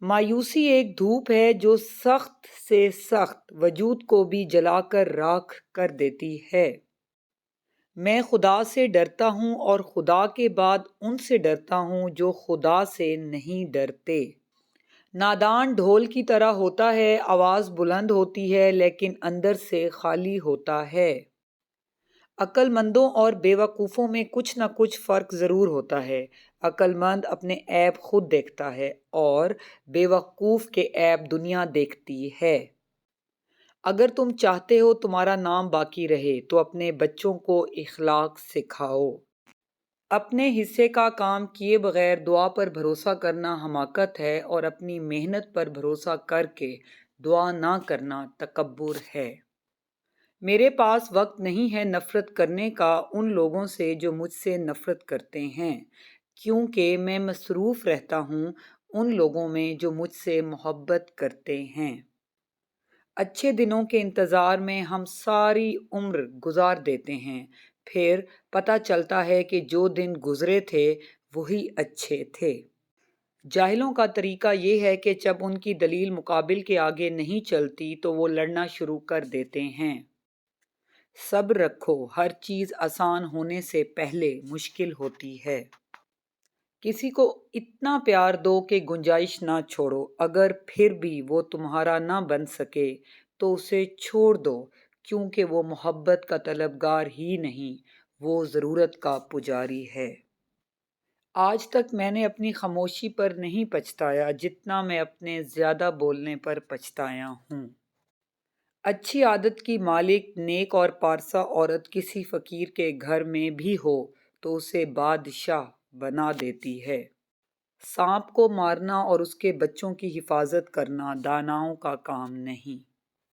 مایوسی ایک دھوپ ہے جو سخت سے سخت وجود کو بھی جلا کر راکھ کر دیتی ہے۔ میں خدا سے ڈرتا ہوں اور خدا کے بعد ان سے ڈرتا ہوں جو خدا سے نہیں ڈرتے۔ نادان ڈھول کی طرح ہوتا ہے، آواز بلند ہوتی ہے لیکن اندر سے خالی ہوتا ہے۔ عقل مندوں اور بے وقوفوں میں کچھ نہ کچھ فرق ضرور ہوتا ہے۔ عقل مند اپنے عیب خود دیکھتا ہے اور بے وقوف کے عیب دنیا دیکھتی ہے۔ اگر تم چاہتے ہو تمہارا نام باقی رہے تو اپنے بچوں کو اخلاق سکھاؤ۔ اپنے حصے کا کام کیے بغیر دعا پر بھروسہ کرنا حماقت ہے اور اپنی محنت پر بھروسہ کر کے دعا نہ کرنا تکبر ہے۔ میرے پاس وقت نہیں ہے نفرت کرنے کا ان لوگوں سے جو مجھ سے نفرت کرتے ہیں، کیونکہ میں مصروف رہتا ہوں ان لوگوں میں جو مجھ سے محبت کرتے ہیں۔ اچھے دنوں کے انتظار میں ہم ساری عمر گزار دیتے ہیں، پھر پتہ چلتا ہے کہ جو دن گزرے تھے وہی اچھے تھے۔ جاہلوں کا طریقہ یہ ہے کہ جب ان کی دلیل مقابل کے آگے نہیں چلتی تو وہ لڑنا شروع کر دیتے ہیں۔ صبر رکھو، ہر چیز آسان ہونے سے پہلے مشکل ہوتی ہے۔ کسی کو اتنا پیار دو کہ گنجائش نہ چھوڑو، اگر پھر بھی وہ تمہارا نہ بن سکے تو اسے چھوڑ دو، کیونکہ وہ محبت کا طلبگار ہی نہیں، وہ ضرورت کا پجاری ہے۔ آج تک میں نے اپنی خاموشی پر نہیں پچھتایا جتنا میں اپنے زیادہ بولنے پر پچھتایا ہوں۔ اچھی عادت کی مالک نیک اور پارسا عورت کسی فقیر کے گھر میں بھی ہو تو اسے بادشاہ بنا دیتی ہے۔ سانپ کو مارنا اور اس کے بچوں کی حفاظت کرنا داناؤں کا کام نہیں۔